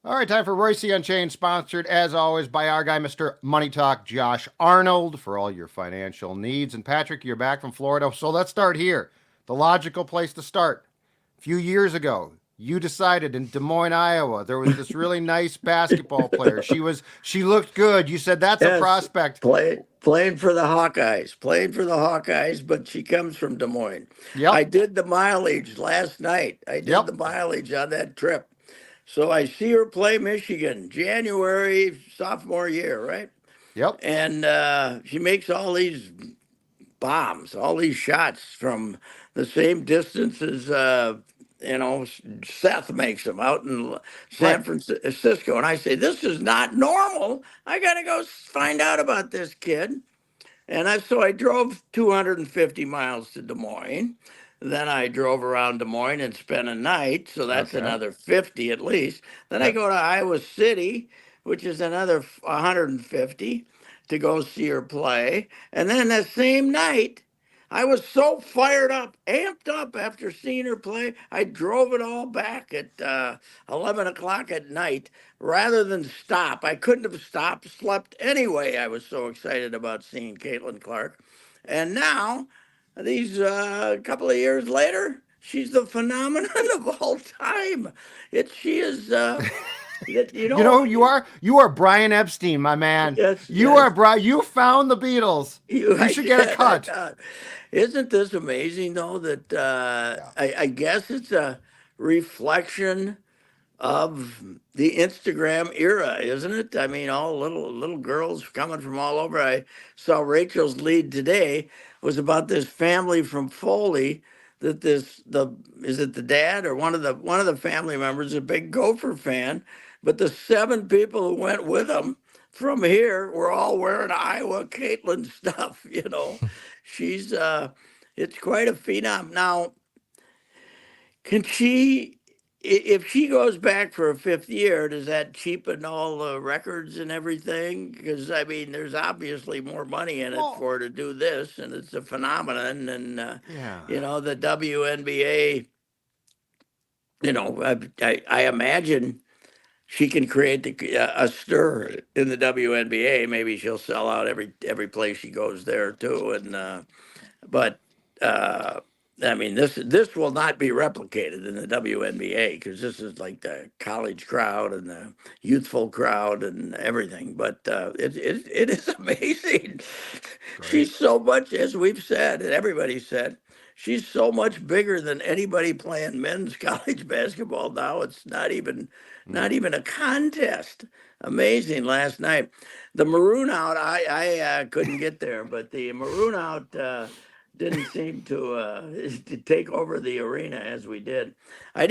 All right, time for Reusse Unchained, sponsored as always by our guy, Mr. Money Talk, Josh Arnold, for all your financial needs. And Patrick, you're back from Florida, so let's start here. The logical place to start. A few years ago, you decided in Des Moines, Iowa, there was this really nice basketball player. She looked good. You said that's a Yes, prospect. playing for the Hawkeyes, but she comes from Des Moines. I Yep, did the mileage last night. I did yep, the mileage on that trip. So I see her play Michigan, January, sophomore year, right? yep. And she makes all these bombs, all these shots from the same distance as Seth makes them out in San Right. Francisco. And I say, this is not normal. I got to go find out about this kid. And I drove 250 miles to Des Moines. Then I drove around Des Moines and spent a night, so that's Okay. another 50 at least. Then I Yep. go to Iowa City, which is another 150 to go see her play. And then that same night, I was so fired up, amped up after seeing her play. I drove it all back at 11 o'clock at night rather than stop. I couldn't have stopped, slept anyway. I was so excited about seeing Caitlin Clark. And now, these couple of years later, she's the phenomenon of all time. She is, you You know know, who you are? You are Brian Epstein, my man. yes, You are yes. Brian. You found the Beatles. You I should get a did. I cut. did. Isn't this amazing, though, that Yeah. I guess it's a reflection of the Instagram era, isn't it? I mean, all little girls coming from all over. I saw Rachel's lead today was about this family from Foley that the is it the dad or one of the family members a big Gopher fan, but the seven people who went with him from here were all wearing Iowa Caitlin stuff. She's it's quite a phenom. Now, can she, if she goes back for a fifth year, does that cheapen all the records and everything? Because I mean, there's obviously more money in it Well, for her to do this, and it's a phenomenon. And yeah. the WNBA, I imagine she can create a stir in the WNBA. Maybe she'll sell out every place she goes there too. But uh, I mean, this will not be replicated in the WNBA because this is like the college crowd and the youthful crowd and everything. But it is amazing. Great. She's so much, as we've said, and everybody said, she's so much bigger than anybody playing men's college basketball now. It's Mm. not even a contest. Amazing last night. The maroon out, I couldn't get there, but the maroon out didn't seem to take over the arena as we did. I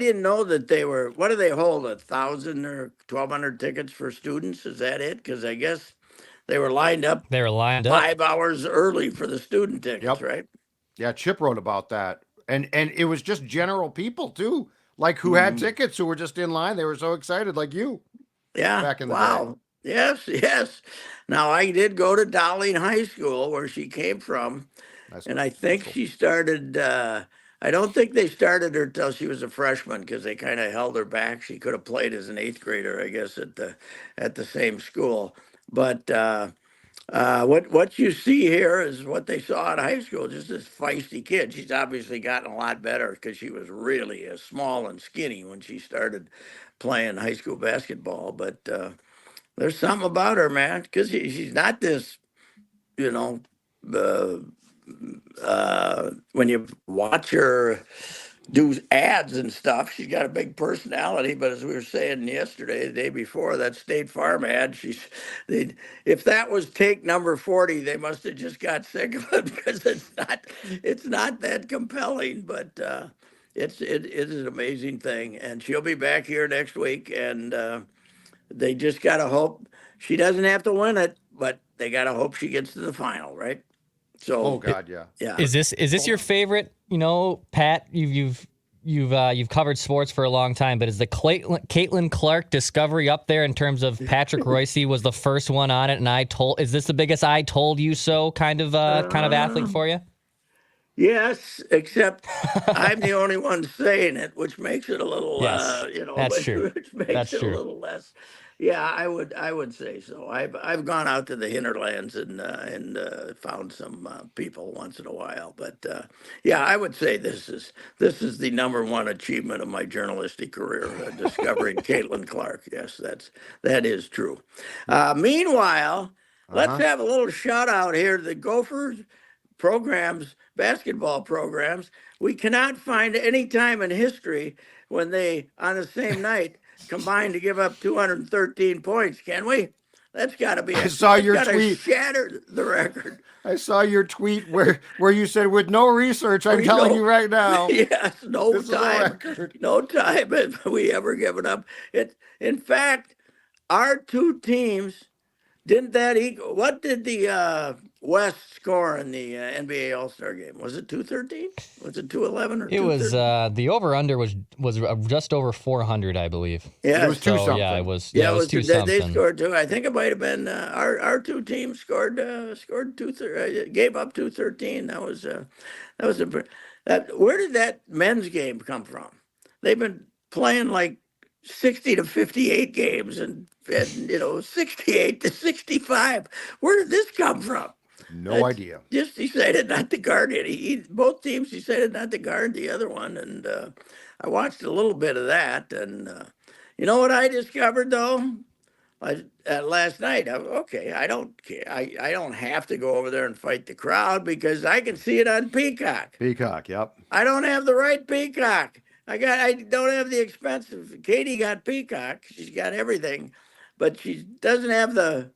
didn't know that they were. What do they hold? 1,000 or 1,200 tickets for students? Is that it? Because I guess they were lined up They were lined up. 5 hours early for the student tickets, Yep. right? Yeah, Chip wrote about that. And it was just general people too, like who had Mhm. tickets who were just in line. They were so excited, like you Yeah. back in the day. Wow. Yes. Yes. Now I did go to Dowling High School where she came from, That's and I good think school. she started. I don't think they started her till she was a freshman because they kind of held her back. She could have played as an eighth grader, I guess, at the same school. But what you see here is what they saw in high school. Just this feisty kid. She's obviously gotten a lot better because she was really small and skinny when she started playing high school basketball. But there's something about her, man, because she's not this, you know. Uh, when you watch her do ads and stuff, she's got a big personality. But as we were saying yesterday, the day before, that State Farm ad, if that was take number 40, they must have just got sick of it because it's not that compelling. But it is an amazing thing, and she'll be back here next week, and they just gotta hope she doesn't have to win it, but they gotta hope she gets to the final, right? Oh So I- God, yeah. yeah. Is this your favorite? Pat, you've covered sports for a long time, but is the Caitlin Clark discovery up there in terms of Patrick Reusse was the first one on it, and is this the biggest I told you so kind of athlete Uh, for you? Yes, except I'm the only one saying it, which makes it a little, Yes, that's true. which makes That's it a true. little less. Yeah, I would say so. I've gone out to the hinterlands and found some people once in a while, but yeah, I would say this is the number one achievement of my journalistic career, discovering Caitlin Clark. Yes, that is true. Meanwhile, let's Uh-huh. have a little shout out here to the Gophers programs, basketball programs. We cannot find any time in history when they, on the same night, combined to give up 213 points, can we? That's got to be I saw that's your got to tweet. shatter the record. I saw your tweet where you said, with no research, I'm We telling you know, right now, yes, this is a record. no time have we ever given up. It, in fact, our two teams didn't that equal? What did the West score in the NBA All Star game? Was it 213? Was it 211 or It was 213? the over under was just over 400, I believe. It was Yes. two So yeah, it something. was Yeah, it it was was. two They something. scored two. I think it might have been our two teams scored gave up 213. That was a that. Where did that men's game come from? They've been playing like 60 to 58 games and 68 to 65. Where did this come from? No It's idea. just decided not to guard it. Both teams decided not to guard the other one, and I watched a little bit of that. And you know what I discovered though? Last night, okay, I don't care. I don't have to go over there and fight the crowd because I can see it on Peacock. Peacock, yep. I don't have the right Peacock. I don't have the expensive. Katie got Peacock. She's got everything, but she doesn't have the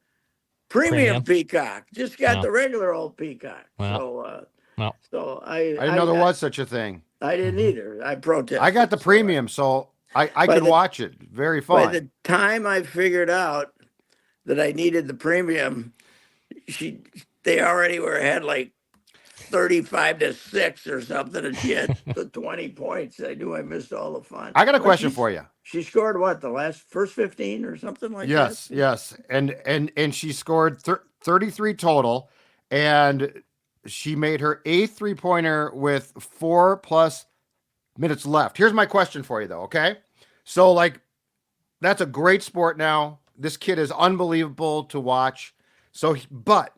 premium Premium. Peacock. Just got No. the regular old Peacock. Well, So no. so I didn't know there was such a thing. I didn't Mhm. either. I protested. I got the So premium, so I by could the watch it. Very by fun. the time I figured out that I needed the premium, she they already were had like 35-6 or something, and she had the 20 points. I knew I missed all the fun. I got a But question for you. she scored what, the first 15 or something like Yes, that? yes. And she scored 33 total, and she made her eighth three-pointer with 4+ minutes left. Here's my question for you though, okay? So like that's a great sport now. This kid is unbelievable to watch. So but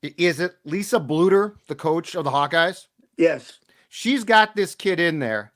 is it Lisa Bluter, the coach of the Hawkeyes? Yes. She's got this kid in there.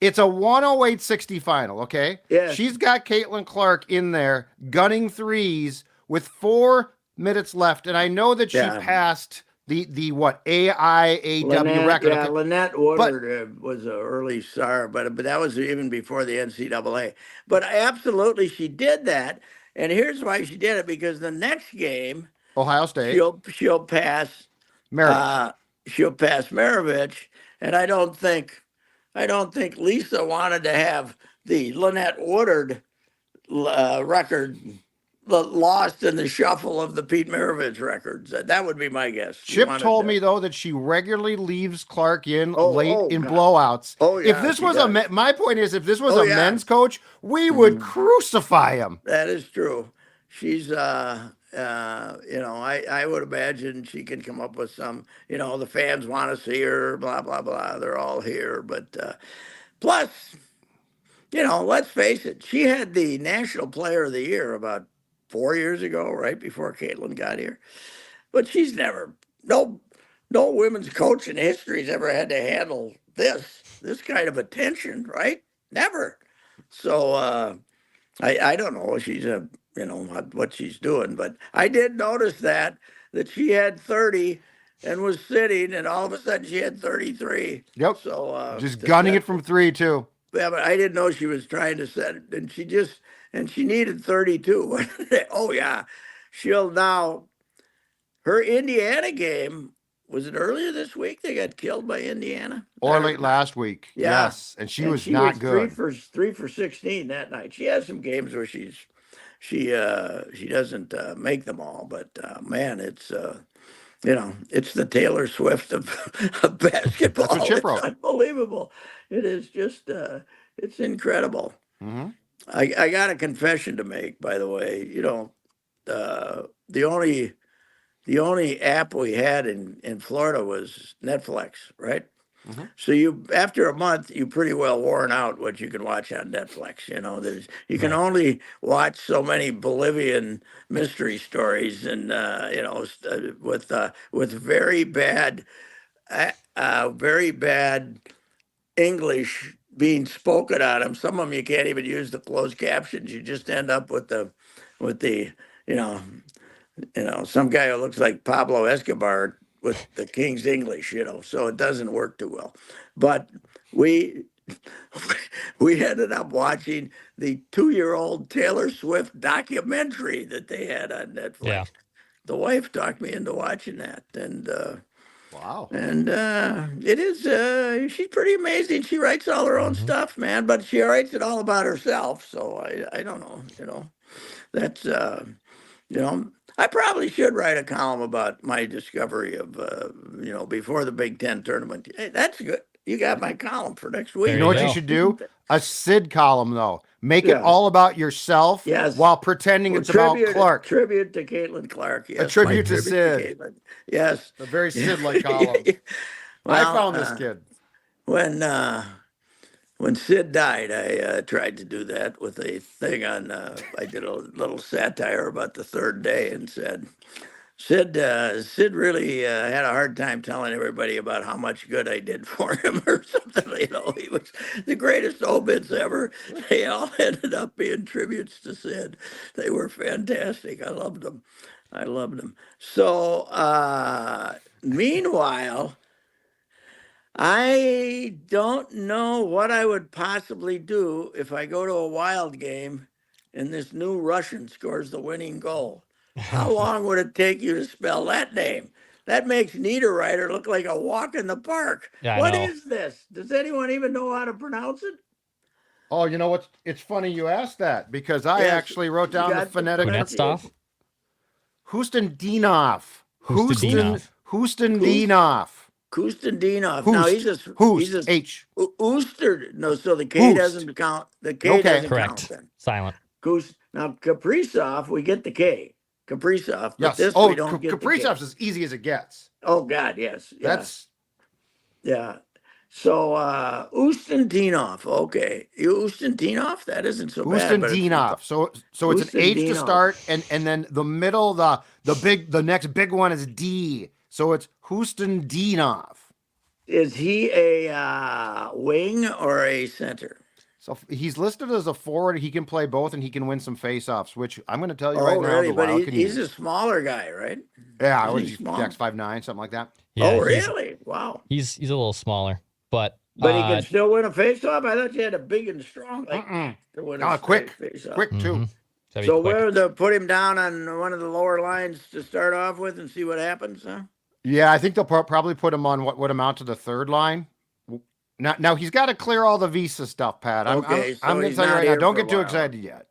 It's a 108-60 final, okay? Yes. She's got Caitlin Clark in there gunning threes with 4 minutes left. And I know that she Yeah. passed the what AIAW record. Yeah, Okay? Lynette Woodard was an early star, but that was even before the NCAA. But absolutely, she did that, and here's why she did it: because the next game Ohio State, she'll pass Maravich. she'll pass Maravich, and I don't think Lisa wanted to have the Lynette Woodard record lost in the shuffle of the Pete Maravich records. That would be my guess. She Chip wanted told to- me though that she regularly leaves Clark in Oh, late oh, in God. blowouts. Oh, If yeah, this she was does. my point is, if this was Oh, a yeah. men's coach, we would crucify him. That is true. She's I would imagine she can come up with some, the fans want to see her, blah blah blah. They're all here, but plus, let's face it, she had the National Player of the Year about 4 years ago, right before Caitlin got here. But she's never no women's coach in history's ever had to handle this kind of attention, right? Never. So I don't know. She's what she's doing, but I did notice that she had 30 and was sitting, and all of a sudden she had 33. Yep. So Just to gunning set- it from three too. Yeah, but I didn't know she was trying to set it, and she needed 32. Oh yeah, she'll now. Her Indiana game, was it earlier this week? They got killed by Indiana, Or late last week. Yeah. Yes. And she was not good. Three for 16 that night. She has some games where she doesn't make them all, but man, it's it's the Taylor Swift of basketball. That's what Chip It's wrote. unbelievable. It is just it's incredible. Mm-hmm. I got a confession to make, by the way. The only the only app we had in Florida was Netflix, right? Mhm. So after a month, you pretty well worn out what you can watch on Netflix. You can Right. only watch so many Bolivian mystery stories, and with very bad English being spoken on them. Some of them you can't even use the closed captions. You just end up with the you know some guy who looks like Pablo Escobar with the King's English. So it doesn't work too well. But we we ended up watching the 2-year-old Taylor Swift documentary that they had on Netflix. Yeah. The wife talked me into watching that, Wow. and it is she's pretty amazing. She writes all her own Mhm. stuff, man, but she writes it all about herself. So I don't know, that's I probably should write a column about my discovery of before the Big Ten tournament. Hey, that's good. You got my column for next week. There You know you what you go. should do? A Sid column, though. Make it Yeah. all about yourself Yes. while pretending Well, it's about Clark. tribute to Caitlin Clark. Yes, tribute my to tribute Sid. to Caitlin. Yes. A very Yeah. Sid-like column. I Well, found this kid. when Sid died, I tried to do that with a thing on. I did a little satire about the third day and said, Sid really had a hard time telling everybody about how much good I did for him or something. He was the greatest obits ever. They all ended up being tributes to Sid. They were fantastic. I loved them. So, meanwhile, I don't know what I would possibly do if I go to a Wild game and this new Russian scores the winning goal. How long would it take you to spell that name? That makes Niederreiter look like a walk in the park. Yeah, I What know. is this? Does anyone even know how to pronounce it? Oh, you know what? It's funny you asked that because I Yes, actually wrote you down the got the phonetic. Kunetsov? Khusnutdinov. Khusnutdinov. Khusnutdinov. Kustendinov. Now Hoost. H. Ooster. No, so the K Hoost. doesn't count. The K Okay. doesn't count Correct. then. Silent. Now Kaprizov, we get the K. Kaprizov, but Yes. this Oh, we don't get the K. Kaprizov's as easy as it gets. Oh God, yes. Yeah. That's Yeah. So Ustentinov, okay. Ustentinov, that isn't so bad, but Khusnutdinov. So it's an H to Ustentinov. start, and then the middle, the next big one is D. So it's Khusnutdinov. Is he a wing or a center? So he's listed as a forward. He can play both, and he can win some faceoffs. Which I'm going to tell you Oh, right now, really? the But Wild can he's a use. smaller guy, right? Yeah, Isn't what he is he? small? Jack's 5'9", something like that. Yeah, Oh, he's really? Wow. he's a little smaller, but But he can still win a faceoff. I thought you had a big and strong like Mm-mm. to win Oh, a quick, faceoff. quick too. mhm. Gotta be So quick. where they put him down on one of the lower lines to start off with and see what happens, huh? Yeah, I think they'll probably put him on what would amount to the third line. Now he's got to clear all the visa stuff, Pat. Okay, so I'm going to he's tell you not right now. here Don't for a get too while. excited yet.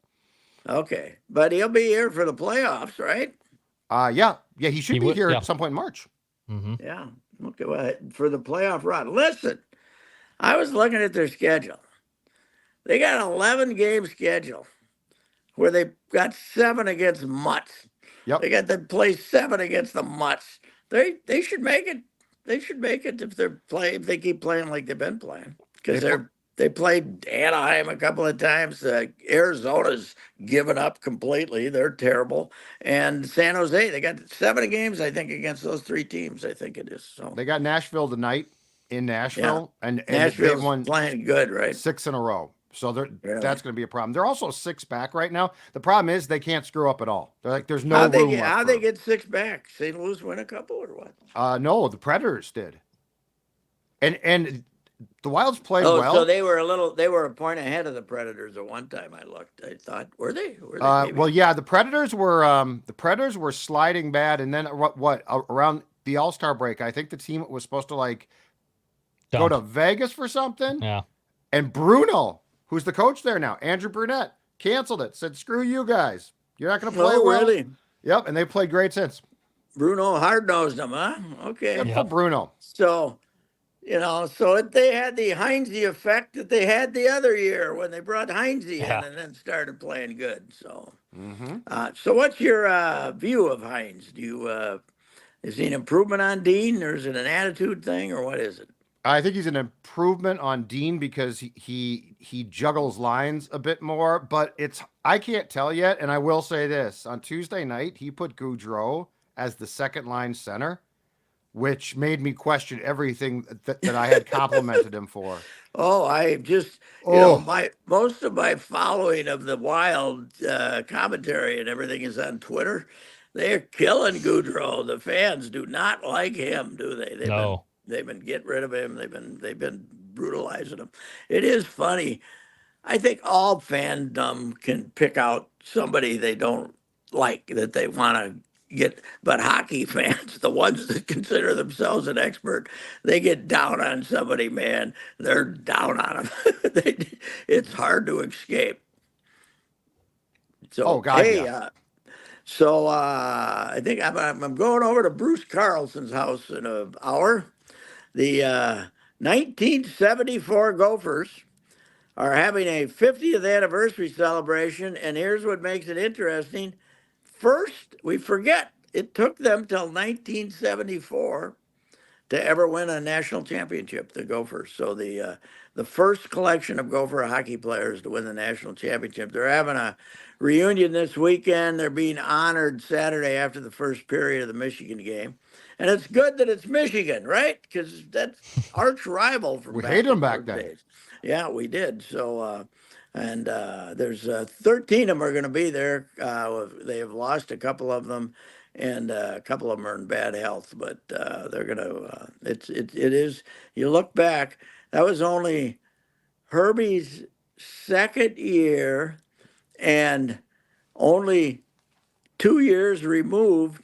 Okay, but he'll be here for the playoffs, right? Yeah, he should He be would- here yeah. at some point in March. Mhm. Yeah. Okay, well, for the playoff run. Listen, I was looking at their schedule. They got an 11-game schedule where they got 7 against Mutts. Yep. They got to play 7 against the Mutts. They should make it. They should make it if they keep playing like they've been playing, because they played Anaheim a couple of times. Arizona's given up completely. They're terrible. And San Jose, they got 7 games, I think, against those 3 teams. I think it is. So They got Nashville tonight in Nashville, and they Nashville's won playing good, right? 6 in a row. So Really? that's going to be a problem. They're also 6 back right now. The problem is they can't screw up at all. They're like, there's no room left. How they get 6 back? St. Louis win a couple or what? No, the Predators did. And the Wilds played Oh, well. so they were a point ahead of the Predators at one time. I looked. I thought, were they? Maybe? Well, yeah, the Predators were sliding bad, and then around the All-Star break, I think the team was supposed to go to Vegas for something. Yeah. And Bruno, who's the coach there now, Andrew Brunette, canceled it. Said, "Screw you guys. You're not going to play well." Really? Yep, and they played great since. Bruno hard-nosed them, huh? Okay. Yep, for Bruno. So, they had the Heinze effect that they had the other year when they brought Heinze in and then started playing good. So, so what's your view of Heinze? Do Is he an improvement on Dean, or is it an attitude thing, or what is it? I think he's an improvement on Dean because he juggles lines a bit more, but I can't tell yet. And I will say this: on Tuesday night, he put Goudreau as the second line center, which made me question everything that I had complimented him for. Oh, I just, Oh, my most of my following of the Wild commentary and everything is on Twitter. They're killing Goudreau. The fans do not like him, do they? No. They've been getting rid of him. They've been brutalizing him. It is funny. I think all fandom can pick out somebody they don't like that they want to get, but hockey fans, the ones that consider themselves an expert, they get down on somebody, man. They're down on them. It's hard to escape. oh So, God, hey, yeah. I think I'm going over to Bruce Carlson's house in an hour. The 1974 Gophers are having a 50th anniversary celebration, and here's what makes it interesting. First, we forget it took them till 1974 to ever win a national championship, the Gophers. So the first collection of Gopher hockey players to win the national championship. They're having a reunion this weekend. They're being honored Saturday after the first period of the Michigan game. And it's good that it's Michigan, right? Because that's arch rival from We back hated in him back those then. days. Yeah, we did. So, there's 13 of them are going to be there. They have lost a couple of them, and a couple of them are in bad health. But they're going to. It is. You look back. That was only Herbie's second year, and only 2 years removed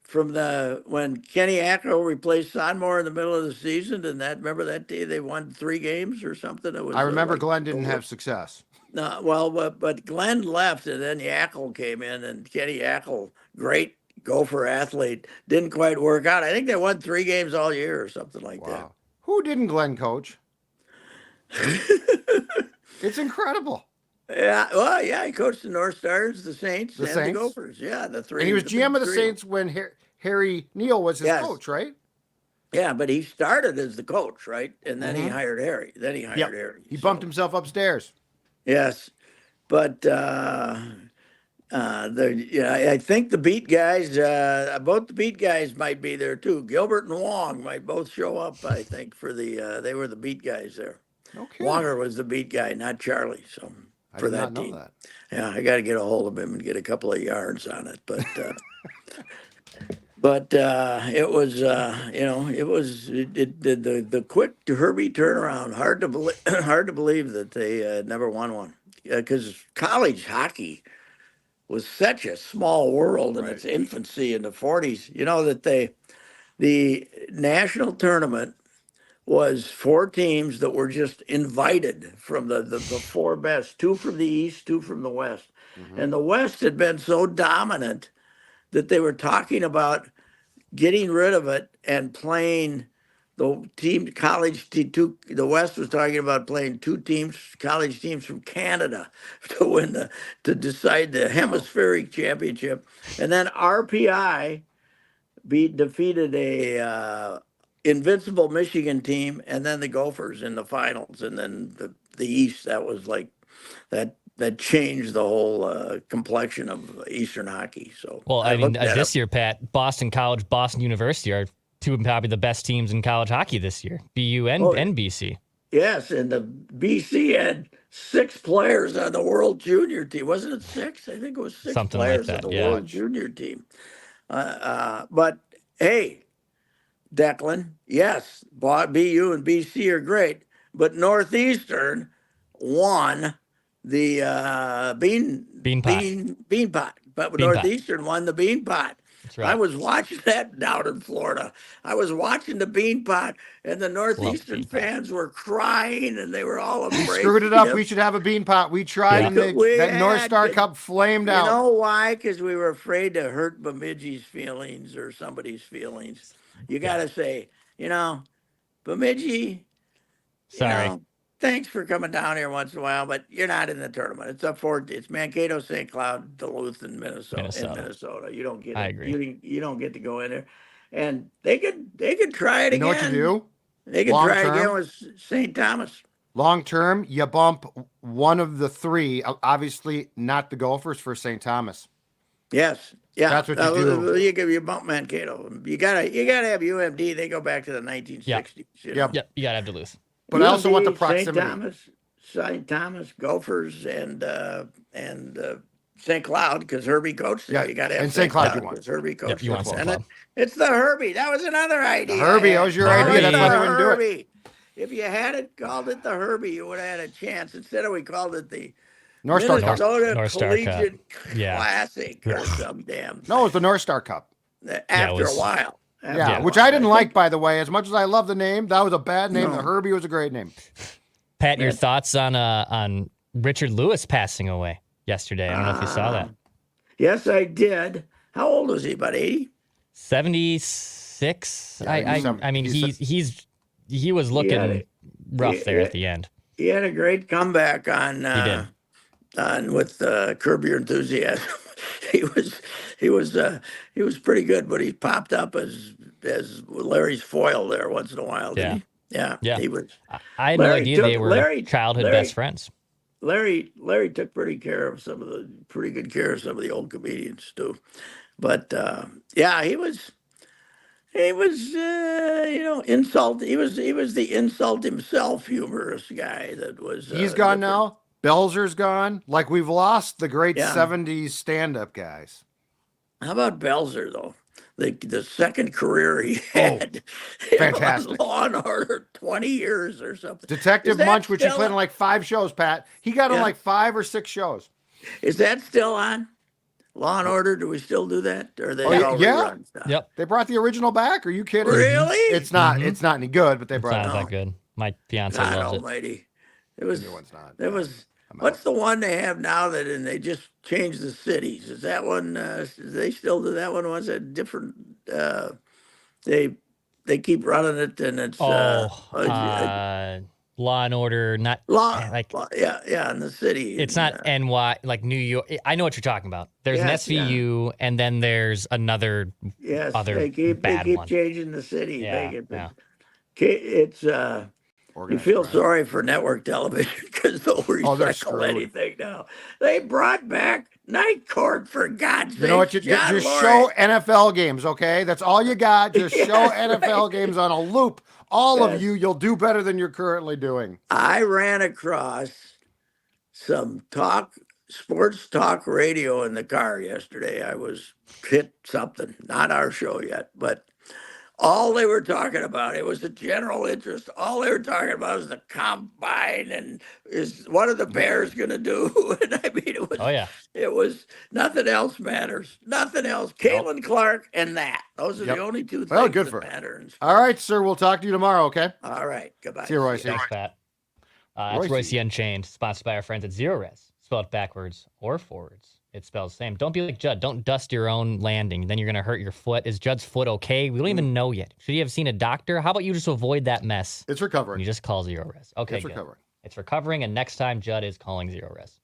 from the when Kenny Ackle replaced Sonmore in the middle of the season. And that remember that day they won 3 games or something. It I was remember like Glenn the didn't have success. no, well, but Glenn left, and then Yackle came in, and Kenny Yackle, great Gopher athlete, didn't quite work out. I think they won 3 games all year or something like that. Wow. Who didn't Glenn coach? It's incredible. Yeah, well, yeah, he coached the North Stars, the Saints, The and the Saints. Gophers. Yeah, the And he three, was the GM big of the trio. Saints when Harry Neal was his Yes, coach, right? yeah, but he started as the coach, right? And then he Mm-hmm. hired Harry. Then he hired Yep. Harry. He bumped So himself upstairs. yes, but yeah, I think the beat guys, both the beat guys might be there too. Gilbert and Wong might both show up. I think for they were the beat guys there. No kidding. Wonger was the beat guy, not Charlie. So I for did not that know team, that. yeah, I got to get a hold of him and get a couple of yards on it. But it was it was the quick Herbie turnaround. Hard to believe, hard to believe that they never won one because college hockey was such a small world in Right. its infancy in the 40s. You know that the national tournament was 4 teams that were just invited from the four best, two from the East, two from the West. Mm-hmm. And the West had been so dominant that they were talking about getting rid of it and playing the team college two. The West was talking about playing 2 teams, college teams from Canada, to win to decide the hemispheric championship, and then RPI defeated a invincible Michigan team, and then the Gophers in the finals, and then the East. That was like that changed the whole complexion of Eastern hockey. So Well, I I mean, looked that up. this year, Pat, Boston College, Boston University are two of probably the best teams in college hockey this year. BU and Oh, NBC. yes, and the BC had 6 players on the World Junior team. Wasn't it 6? I think it was six Something like players on that, the yeah. World Junior team. But hey, Declan, yes, BU and BC are great, but Northeastern won the bean pot. But Beanpot. Northeastern won the bean pot. That's I right. was watching that down in Florida. I was watching the bean pot, and the Love Northeastern Beanpot. fans were crying, and they were all We embracing screwed it up. him. We should have a bean pot. We tried, and We that North had, Star Cup flamed you out. know why? Because we were afraid to hurt Bemidji's feelings or somebody's feelings. You got to say, Bemidji, Sorry. thanks for coming down here once in a while, but you're not in the tournament. It's Mankato, St. Cloud, Duluth, and Minnesota. In Minnesota. Minnesota, you don't get I it. agree. You don't get to go in there. and they could try it You know again. what you do? They could Long try term? again with St. Thomas. Long term, you bump one of the three. Obviously, not the Gophers for St. Thomas. Yes, yeah. That's what you do. You give you bump Mankato. You gotta have UMD. They go back to the 1960s. You know? Yep. Yep, you gotta have Duluth. But I also want the UMD, proximity. St. Thomas, Gophers, and St. Cloud because Herbie coached there. Yeah, You got to have and St. Cloud you want. because Herbie coached you want there. St. And Cloud. it's the Herbie. That was another idea. Herbie, I that had. was your The idea. That's why they The wouldn't do it. Herbie. If you had it called it the Herbie, you would have had a chance. Instead of we called it the North Star Cup. Minnesota North Star Cup. Collegiate Yeah. Classic or Ugh. some damn. No, it was the North Star Cup. After was- a while. After Yeah, a which while. I didn't think- like, by the way. As much as I love the name, that was a bad name. No. The Herbie was a great name. Pat, your thoughts on Richard Lewis passing away yesterday? I don't know if you saw that. Yes, I did. How old was he? About 80? 76. Yeah, I mean, he's he was looking rough there at the end. He had a great comeback on with Curb Your Enthusiasm. he was pretty good, but he popped up as Larry's foil there once in a while, didn't he? Yeah. Yeah. He was. I had no Larry idea took- they were Larry- childhood Larry- best friends. Larry took pretty good care of some of the old comedians too, but yeah, he was insult. He was the insult himself humorous guy that was. He's gone different. now. Belzer's gone. Like we've lost the great Yeah. 70s stand-up guys. How about Belzer though? The second career he had, fantastic. on Law and Order, 20 years or something. Detective Is that Munch, which he still played in on? like 5 shows, Pat. He got on Yeah. like 5 or 6 shows. Is that still on? Law and Order? Do we still do that? Or are they Oh, all yeah. reruns now? Yep. They brought the original back. Are you kidding? Really? It's not. Mhm. It's not any good, but they It's brought not it that back. good. My fiance God loves it. Almighty! It The was. new one's not. There was. I'm out. What's the one they have now that and they just changed the cities? Is that one? They still do that one? Was it different? They keep running it, and it's Law and Order, not like yeah, in the city. it's and, not NY like New York. I know what you're talking about. There's an Yes, yeah. SVU, and then there's another. yes, other they keep bad one. changing the city. Yeah, make it, yeah. It's you Organized feel crime. sorry for network television because they'll they're recycle screwed. anything now. They brought back Night Court for God's sake. You know what? Just show NFL games, okay? That's all you got. Just show Yes, NFL right. games on a loop. All of Yes. you'll do better than you're currently doing. I ran across some sports talk radio in the car yesterday. I was hit something, not our show yet, but all they were talking about, it was the general interest. All they were talking about was the combine and is what are the Bears going to do? And I mean, Oh yeah. it was nothing else matters. Nothing else. Caitlyn Clark and that. Those are Yep. the only two Well, things good that for her. matter. in All right, sir. We'll talk to you tomorrow, okay? All right. Goodbye. See you, Royce. Thanks, Pat. That's Reusse. Reusse Unchained, sponsored by our friends at Zero Res. Spelled backwards or forwards. It spells the same. Don't be like Judd. Don't dust your own landing. Then you're going to hurt your foot. Is Judd's foot okay? We don't even know yet. Should he have seen a doctor? How about you just avoid that mess? It's And recovering. you just call Zero Res. Okay, It's good. recovering. It's recovering, and next time Judd is calling Zero Res.